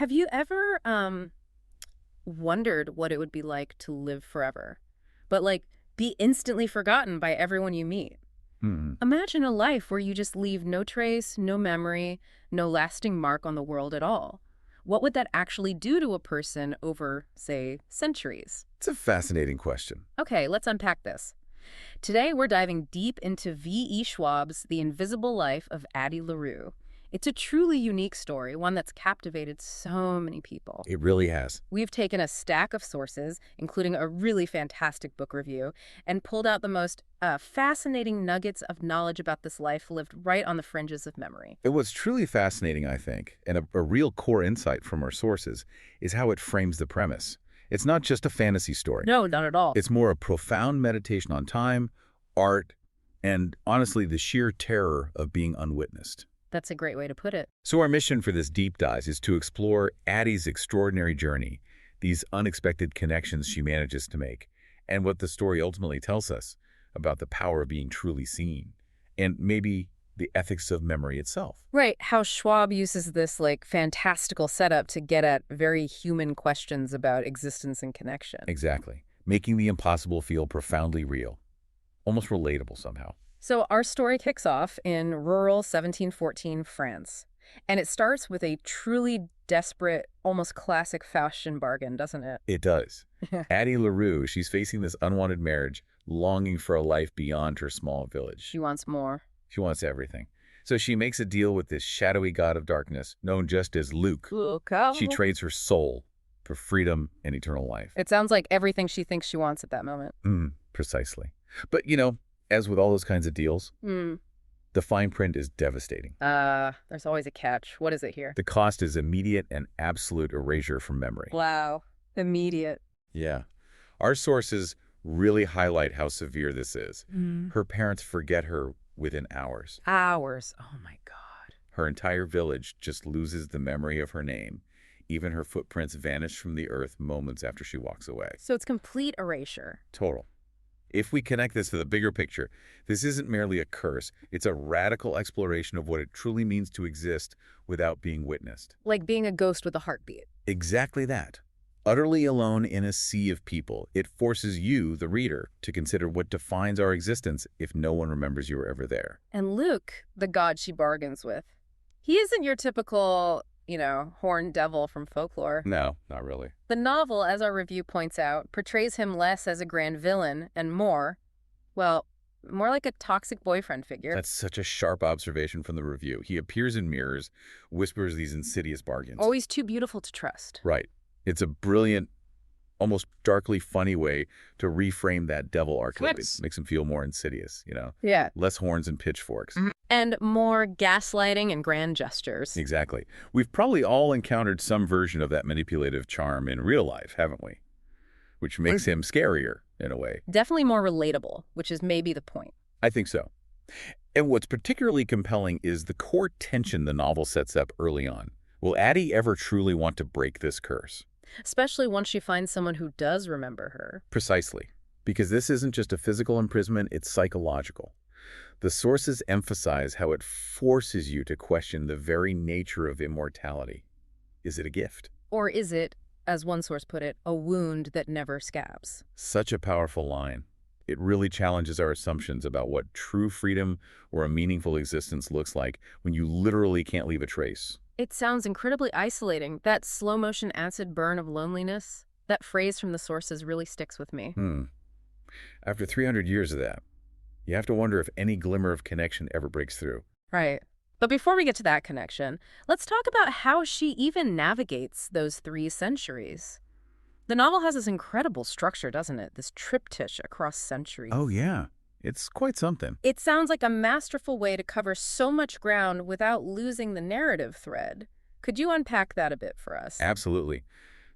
Have you ever wondered what it would be like to live forever, but like be instantly forgotten by everyone you meet? Hmm. Imagine a life where you just leave no trace, no memory, no lasting mark on the world at all. What would that actually do to a person over, say, centuries? It's a fascinating question. Okay, let's unpack this. Today, we're diving deep into V.E. Schwab's The Invisible Life of Addie LaRue. It's a truly unique story, one that's captivated so many people. It really has. We've taken a stack of sources, including a really fantastic book review, and pulled out the most fascinating nuggets of knowledge about this life lived right on the fringes of memory. It was truly fascinating, I think, and a real core insight from our sources is how it frames the premise. It's not just a fantasy story. No, not at all. It's more a profound meditation on time, art, and honestly, the sheer terror of being unwitnessed. That's a great way to put it. So our mission for this deep dive is to explore Addie's extraordinary journey, these unexpected connections she manages to make, and what the story ultimately tells us about the power of being truly seen, and maybe the ethics of memory itself. Right, how Schwab uses this fantastical setup to get at very human questions about existence and connection. Exactly. Making the impossible feel profoundly real, almost relatable somehow. So our story kicks off in rural 1714 France, and it starts with a truly desperate, almost classic Faustian bargain, doesn't it? It does. Addie LaRue, she's facing this unwanted marriage, longing for a life beyond her small village. She wants more. She wants everything. So she makes a deal with this shadowy god of darkness, known just as Luke. She trades her soul for freedom and eternal life. It sounds like everything she thinks she wants at that moment. Precisely. But, as with all those kinds of deals, the fine print is devastating. There's always a catch. What is it here? The cost is immediate and absolute erasure from memory. Wow. Immediate. Yeah. Our sources really highlight how severe this is. Her parents forget her within hours. Hours. Oh my God. Her entire village just loses the memory of her name. Even her footprints vanish from the earth moments after she walks away. So it's complete erasure. Total. If we connect this to the bigger picture, this isn't merely a curse. It's a radical exploration of what it truly means to exist without being witnessed. Like being a ghost with a heartbeat. Exactly that. Utterly alone in a sea of people, it forces you, the reader, to consider what defines our existence if no one remembers you were ever there. And Luke, the god she bargains with, he isn't your typical, horned devil from folklore. No, not really. The novel, as our review points out, portrays him less as a grand villain and more like a toxic boyfriend figure. That's such a sharp observation from the review. He appears in mirrors, whispers these insidious bargains. Always too beautiful to trust. Right. It's a brilliant, almost darkly funny way to reframe that devil archetype. It makes him feel more insidious, Yeah. Less horns and pitchforks. And more gaslighting and grand gestures. Exactly. We've probably all encountered some version of that manipulative charm in real life, haven't we? Which makes him scarier, in a way. Definitely more relatable, which is maybe the point. I think so. And what's particularly compelling is the core tension the novel sets up early on. Will Addie ever truly want to break this curse? Especially once she finds someone who does remember her. Precisely. Because this isn't just a physical imprisonment, it's psychological. The sources emphasize how it forces you to question the very nature of immortality. Is it a gift? Or is it, as one source put it, a wound that never scabs? Such a powerful line. It really challenges our assumptions about what true freedom or a meaningful existence looks like when you literally can't leave a trace. It sounds incredibly isolating. That slow-motion acid burn of loneliness, that phrase from the sources really sticks with me. After 300 years of that, you have to wonder if any glimmer of connection ever breaks through. Right. But before we get to that connection, let's talk about how she even navigates those 3 centuries. The novel has this incredible structure, doesn't it? This triptych across centuries. Oh, yeah. It's quite something. It sounds like a masterful way to cover so much ground without losing the narrative thread. Could you unpack that a bit for us? Absolutely.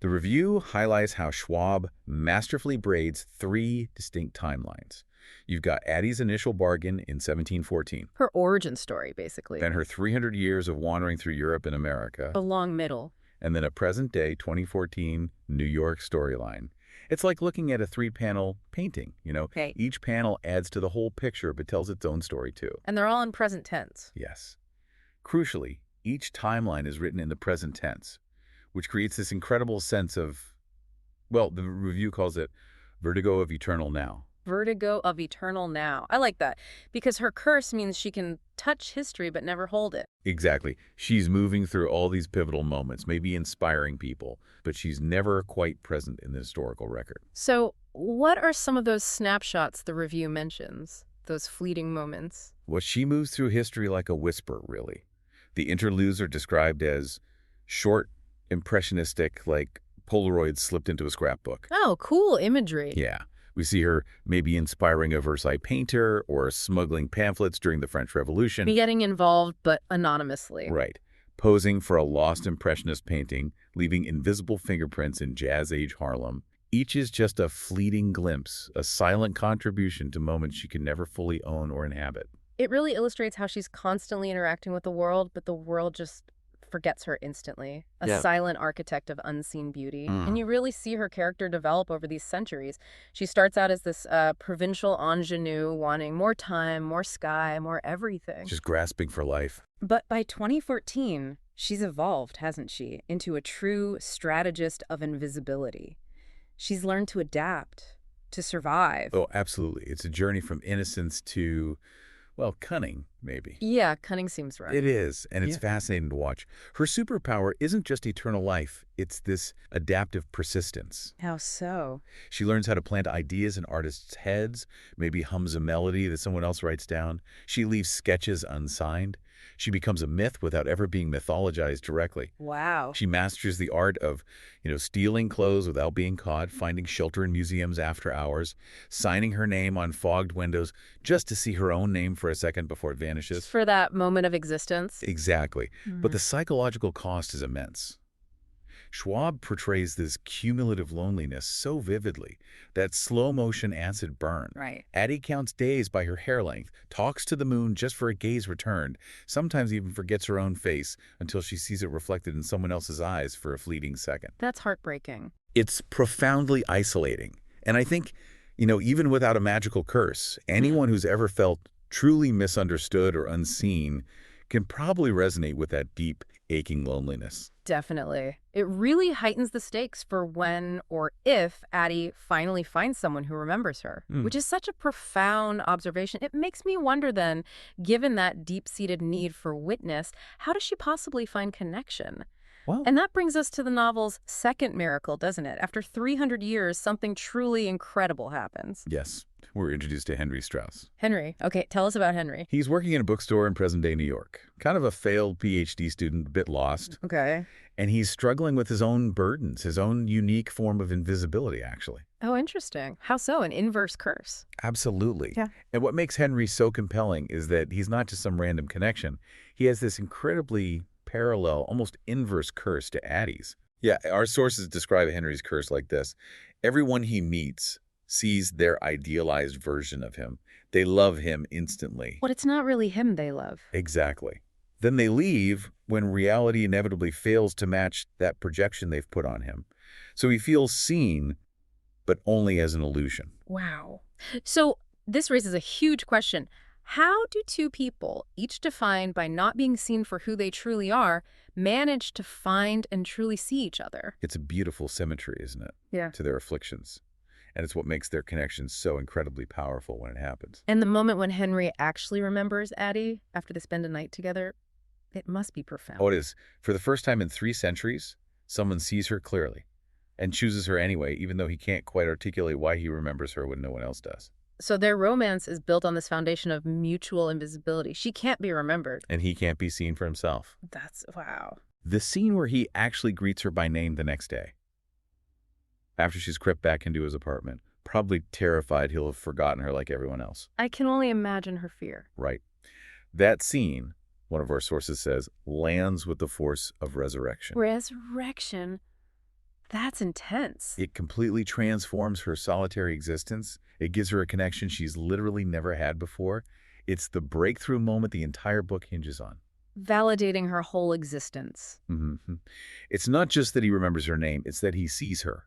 The review highlights how Schwab masterfully braids 3 distinct timelines. You've got Addie's initial bargain in 1714. Her origin story, basically. Then her 300 years of wandering through Europe and America. A long middle. And then a present-day 2014 New York storyline. It's like looking at a 3-panel painting, Okay. Each panel adds to the whole picture but tells its own story too. And they're all in present tense. Yes. Crucially, each timeline is written in the present tense, which creates this incredible sense of, well, the review calls it vertigo of eternal now. Vertigo of eternal now. I like that, because her curse means she can touch history but never hold it. Exactly. She's moving through all these pivotal moments, maybe inspiring people, but she's never quite present in the historical record. So what are some of those snapshots the review mentions, those fleeting moments? Well, she moves through history like a whisper, really. The interludes are described as short, impressionistic, like Polaroids slipped into a scrapbook. Oh, cool imagery. Yeah. We see her maybe inspiring a Versailles painter or smuggling pamphlets during the French Revolution. Be getting involved, but anonymously. Right. Posing for a lost Impressionist painting, leaving invisible fingerprints in Jazz-age Harlem. Each is just a fleeting glimpse, a silent contribution to moments she can never fully own or inhabit. It really illustrates how she's constantly interacting with the world, but the world just forgets her instantly. A silent architect of unseen beauty. And you really see her character develop over these centuries. She starts out as this provincial ingenue, wanting more time, more sky, more everything. Just grasping for life. But by 2014, she's evolved, hasn't she, into a true strategist of invisibility. She's learned to adapt, to survive. Oh, absolutely. It's a journey from innocence to, well, cunning, maybe. Yeah, cunning seems right. It is, and it's fascinating to watch. Her superpower isn't just eternal life, it's this adaptive persistence. How so? She learns how to plant ideas in artists' heads, maybe hums a melody that someone else writes down. She leaves sketches unsigned. She becomes a myth without ever being mythologized directly. Wow. She masters the art of, stealing clothes without being caught, finding shelter in museums after hours, signing her name on fogged windows just to see her own name for a second before it vanishes. Just for that moment of existence? Exactly. But the psychological cost is immense. Schwab portrays this cumulative loneliness so vividly, that slow-motion acid burn. Right. Addie counts days by her hair length, talks to the moon just for a gaze returned, sometimes even forgets her own face until she sees it reflected in someone else's eyes for a fleeting second. That's heartbreaking. It's profoundly isolating. And I think, even without a magical curse, anyone who's ever felt truly misunderstood or unseen can probably resonate with that deep, aching loneliness. Definitely. It really heightens the stakes for when or if Addie finally finds someone who remembers her, which is such a profound observation. It makes me wonder then, given that deep-seated need for witness, how does she possibly find connection? Well, And that brings us to the novel's second miracle, doesn't it? After 300 years, something truly incredible happens. yes, we're introduced to Henry Strauss. Henry. Okay, tell us about Henry. He's working in a bookstore in present-day New York. Kind of a failed PhD student, a bit lost. Okay. And he's struggling with his own burdens, his own unique form of invisibility, actually. Oh, interesting. How so? An inverse curse. Absolutely. Yeah. And what makes Henry so compelling is that he's not just some random connection. He has this incredibly parallel, almost inverse curse to Addie's. Yeah, our sources describe Henry's curse like this. Everyone he meets sees their idealized version of him. They love him instantly. But it's not really him they love. Exactly. Then they leave when reality inevitably fails to match that projection they've put on him. So he feels seen, but only as an illusion. Wow. So this raises a huge question. How do two people, each defined by not being seen for who they truly are, manage to find and truly see each other? It's a beautiful symmetry, isn't it? Yeah. To their afflictions. And it's what makes their connection so incredibly powerful when it happens. And the moment when Henry actually remembers Addie after they spend a night together, it must be profound. Oh, it is. For the first time in 3 centuries, someone sees her clearly and chooses her anyway, even though he can't quite articulate why he remembers her when no one else does. So their romance is built on this foundation of mutual invisibility. She can't be remembered. And he can't be seen for himself. That's, wow. The scene where he actually greets her by name the next day, after she's crept back into his apartment, probably terrified he'll have forgotten her like everyone else. I can only imagine her fear. Right. That scene, one of our sources says, lands with the force of resurrection. Resurrection? That's intense. It completely transforms her solitary existence. It gives her a connection she's literally never had before. It's the breakthrough moment the entire book hinges on. Validating her whole existence. Mm-hmm. It's not just that he remembers her name, it's that he sees her.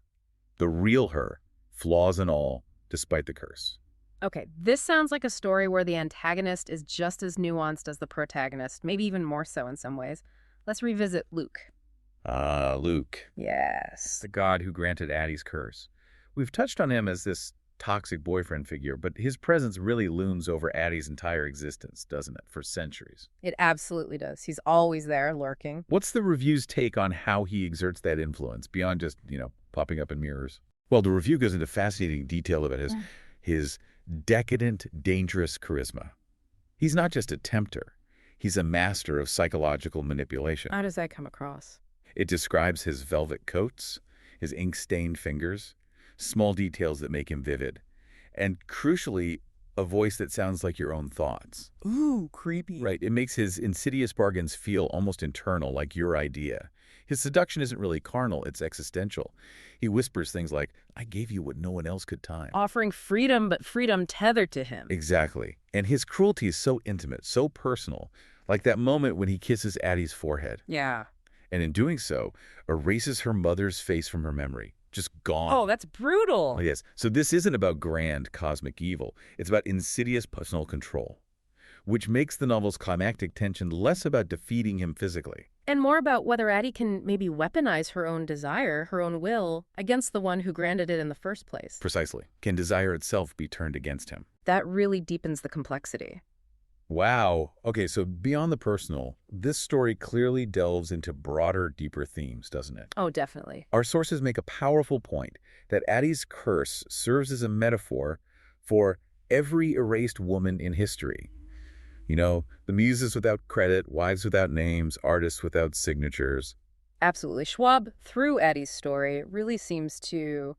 The real her, flaws and all, despite the curse. Okay, this sounds like a story where the antagonist is just as nuanced as the protagonist, maybe even more so in some ways. Let's revisit Luke. Luke, Yes. the god who granted Addie's curse. We've touched on him as this toxic boyfriend figure, but his presence really looms over Addie's entire existence, doesn't it, for centuries? It absolutely does. He's always there, lurking. What's the review's take on how he exerts that influence beyond just, popping up in mirrors? Well, the review goes into fascinating detail about his decadent, dangerous charisma. He's not just a tempter. He's a master of psychological manipulation. How does that come across? It describes his velvet coats, his ink-stained fingers, small details that make him vivid, and crucially, a voice that sounds like your own thoughts. Ooh, creepy. Right, it makes his insidious bargains feel almost internal, like your idea. His seduction isn't really carnal, it's existential. He whispers things like, I gave you what no one else could time. Offering freedom, but freedom tethered to him. Exactly. And his cruelty is so intimate, so personal, like that moment when he kisses Addie's forehead. Yeah. And in doing so, erases her mother's face from her memory. Just gone. Oh, that's brutal. Oh, yes. So this isn't about grand cosmic evil. It's about insidious personal control, which makes the novel's climactic tension less about defeating him physically. And more about whether Addie can maybe weaponize her own desire, her own will, against the one who granted it in the first place. Precisely. Can desire itself be turned against him? That really deepens the complexity. Wow. Okay, so beyond the personal, this story clearly delves into broader, deeper themes, doesn't it? Oh, definitely. Our sources make a powerful point that Addie's curse serves as a metaphor for every erased woman in history. The muses without credit, wives without names, artists without signatures. Absolutely. Schwab, through Addie's story, really seems to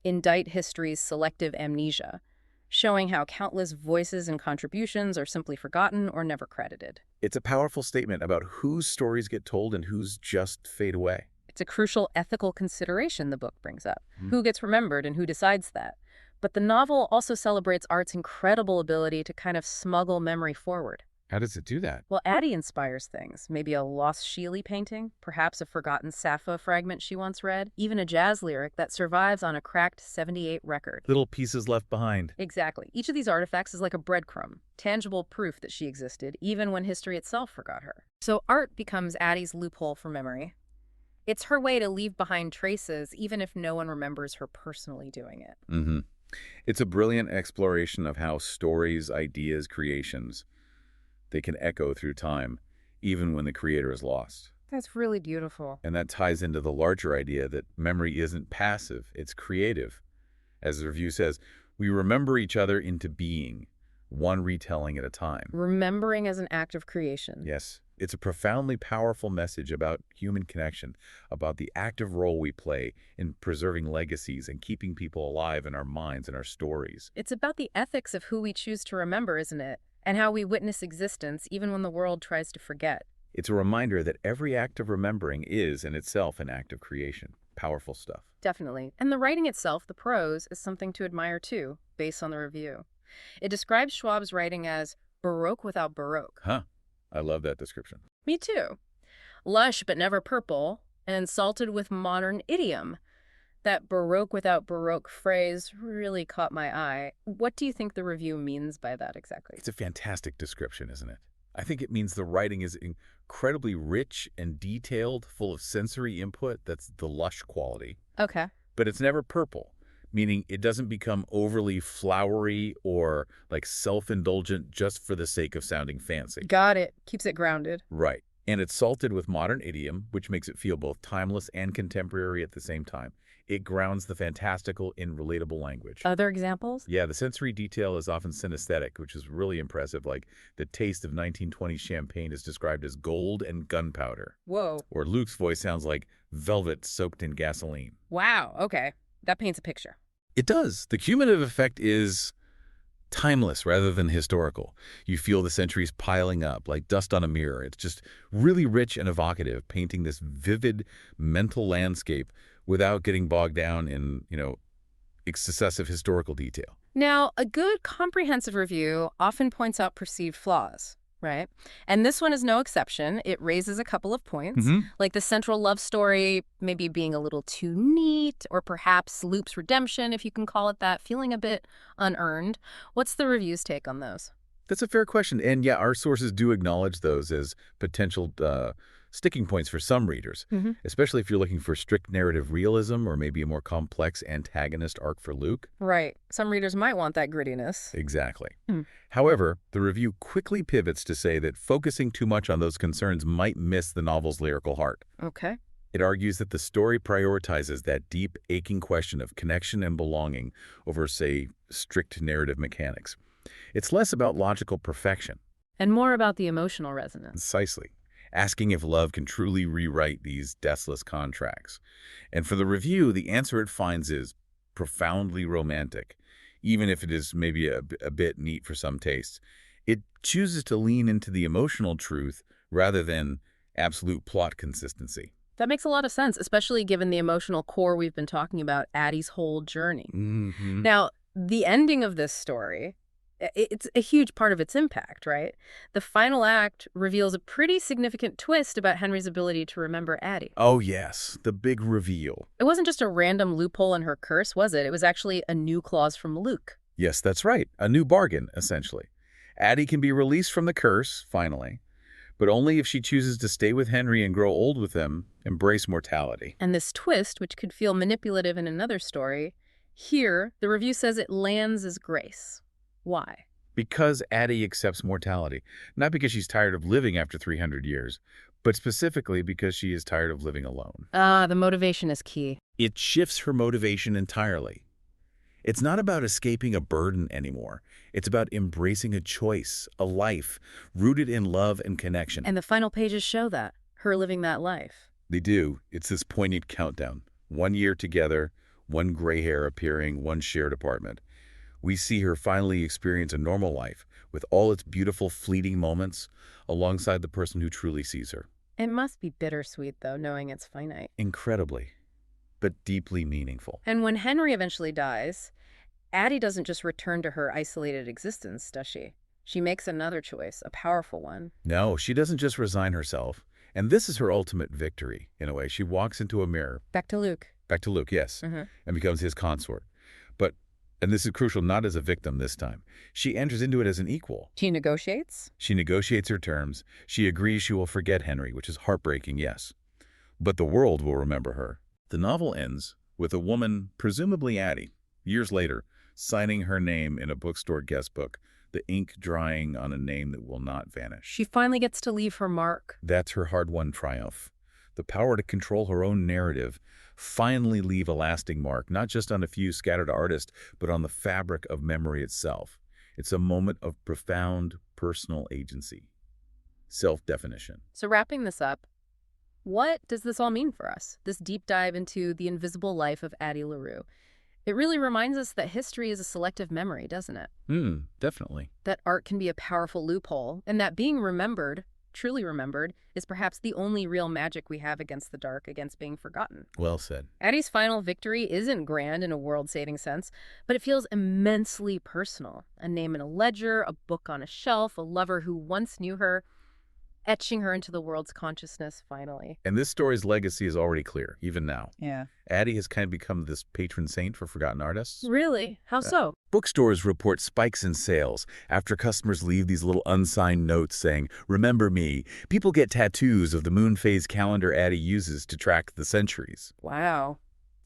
indict history's selective amnesia, showing how countless voices and contributions are simply forgotten or never credited. It's a powerful statement about whose stories get told and whose just fade away. It's a crucial ethical consideration the book brings up. Who gets remembered and who decides that? But the novel also celebrates art's incredible ability to kind of smuggle memory forward. How does it do that? Well, Addie inspires things. Maybe a lost Sheely painting, perhaps a forgotten Sappho fragment she once read, even a jazz lyric that survives on a cracked '78 record. Little pieces left behind. Exactly. Each of these artifacts is like a breadcrumb, tangible proof that she existed, even when history itself forgot her. So art becomes Addie's loophole for memory. It's her way to leave behind traces, even if no one remembers her personally doing it. It's a brilliant exploration of how stories, ideas, creations, they can echo through time, even when the creator is lost. That's really beautiful. And that ties into the larger idea that memory isn't passive, it's creative. As the review says, we remember each other into being, one retelling at a time. Remembering as an act of creation. Yes, it's a profoundly powerful message about human connection, about the active role we play in preserving legacies and keeping people alive in our minds and our stories. It's about the ethics of who we choose to remember, isn't it? And how we witness existence even when the world tries to forget. It's a reminder that every act of remembering is, in itself, an act of creation. Powerful stuff. Definitely. And the writing itself, the prose, is something to admire too, based on the review. It describes Schwab's writing as Baroque without Baroque. Huh. I love that description. Me too. Lush but never purple, and salted with modern idiom. That Baroque without Baroque phrase really caught my eye. What do you think the review means by that exactly? It's a fantastic description, isn't it? I think it means the writing is incredibly rich and detailed, full of sensory input. That's the lush quality. Okay. But it's never purple, meaning it doesn't become overly flowery or like self-indulgent just for the sake of sounding fancy. Got it. Keeps it grounded. Right. And it's salted with modern idiom, which makes it feel both timeless and contemporary at the same time. It grounds the fantastical in relatable language. Other examples? Yeah, the sensory detail is often synesthetic, which is really impressive. Like the taste of 1920s champagne is described as gold and gunpowder. Whoa. Or Luke's voice sounds like velvet soaked in gasoline. Wow. Okay. That paints a picture. It does. The cumulative effect is timeless rather than historical. You feel the centuries piling up like dust on a mirror. It's just really rich and evocative, painting this vivid mental landscape without getting bogged down in, excessive historical detail. Now, a good comprehensive review often points out perceived flaws, right? And this one is no exception. It raises a couple of points, like the central love story maybe being a little too neat, or perhaps Luke's redemption, if you can call it that, feeling a bit unearned. What's the review's take on those? That's a fair question. And yeah, our sources do acknowledge those as potential sticking points for some readers, Hmm. especially if you're looking for strict narrative realism or maybe a more complex antagonist arc for Luke. Right. Some readers might want that grittiness. Exactly. Hmm. However, the review quickly pivots to say that focusing too much on those concerns might miss the novel's lyrical heart. Okay. It argues that the story prioritizes that deep, aching question of connection and belonging over, say, strict narrative mechanics. It's less about logical perfection, And more about the emotional resonance. precisely, asking if love can truly rewrite these deathless contracts. And for the review, the answer it finds is profoundly romantic, even if it is maybe a bit neat for some tastes. It chooses to lean into the emotional truth rather than absolute plot consistency. That makes a lot of sense, especially given the emotional core we've been talking about Addie's whole journey. Mm-hmm. Now, the ending of this story, it's a huge part of its impact, right? The final act reveals a pretty significant twist about Henry's ability to remember Addie. Oh, yes, the big reveal. It wasn't just a random loophole in her curse, was it? It was actually a new clause from Luke. Yes, that's right. A new bargain, essentially. Addie can be released from the curse, finally, but only if she chooses to stay with Henry and grow old with him, embrace mortality. And this twist, which could feel manipulative in another story, here, the review says it lands as grace. Why? Because Addie accepts mortality, not because she's tired of living after 300 years, but specifically because she is tired of living alone. The motivation is key. It shifts her motivation entirely. It's not about escaping a burden anymore. It's about embracing a choice, a life, rooted in love and connection. And the final pages show that, her living that life. They do. It's this poignant countdown. 1 year together, one gray hair appearing, one shared apartment. We see her finally experience a normal life with all its beautiful fleeting moments alongside the person who truly sees her. It must be bittersweet, though, knowing it's finite. Incredibly, but deeply meaningful. And when Henry eventually dies, Addie doesn't just return to her isolated existence, does she? She makes another choice, a powerful one. No, she doesn't just resign herself. And this is her ultimate victory, in a way. She walks into a mirror, Back to Luke. back to Luke, yes, Mm-hmm. and becomes his consort. But, and this is crucial, not as a victim this time. She enters into it as an equal. She negotiates? She negotiates her terms. She agrees she will forget Henry, which is heartbreaking, yes. But the world will remember her. The novel ends with a woman, presumably Addie, years later, signing her name in a bookstore guestbook, the ink drying on a name that will not vanish. She finally gets to leave her mark. That's her hard-won triumph. The power to control her own narrative, finally leave a lasting mark, not just on a few scattered artists, but on the fabric of memory itself. It's a moment of profound personal agency, self-definition. So wrapping this up, what does this all mean for us? This deep dive into the invisible life of Addie LaRue. It really reminds us that history is a selective memory, doesn't it? Definitely. That art can be a powerful loophole, and that being remembered, truly remembered, is perhaps the only real magic we have against the dark, against being forgotten. Well said. Addie's final victory isn't grand in a world-saving sense, but it feels immensely personal. A name in a ledger, a book on a shelf, a lover who once knew her, etching her into the world's consciousness finally. And this story's legacy is already clear, even now. Yeah. Addie has kind of become this patron saint for forgotten artists. Really? How so? Bookstores report spikes in sales after customers leave these little unsigned notes saying, "Remember me." People get tattoos of the moon phase calendar Addie uses to track the centuries. Wow.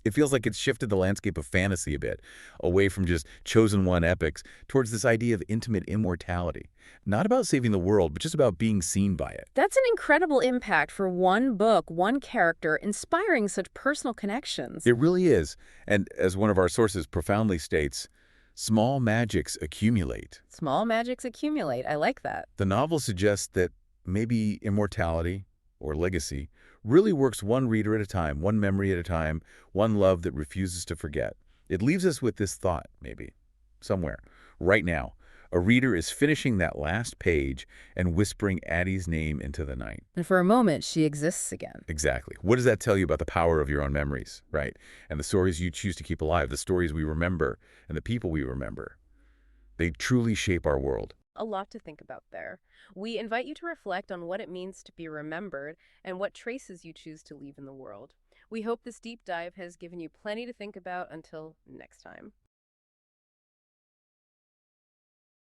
It feels like it's shifted the landscape of fantasy a bit, away from just chosen one epics, towards this idea of intimate immortality. Not about saving the world, but just about being seen by it. That's an incredible impact for one book, one character, inspiring such personal connections. It really is. And as one of our sources profoundly states, small magics accumulate. Small magics accumulate. I like that. The novel suggests that maybe immortality, or legacy, really works one reader at a time, one memory at a time, one love that refuses to forget. It leaves us with this thought, maybe, somewhere, right now. A reader is finishing that last page and whispering Addie's name into the night. And for a moment, she exists again. Exactly. What does that tell you about the power of your own memories, right? And the stories you choose to keep alive, the stories we remember, and the people we remember. They truly shape our world. A lot to think about there. We invite you to reflect on what it means to be remembered and what traces you choose to leave in the world. We hope this deep dive has given you plenty to think about. Until next time.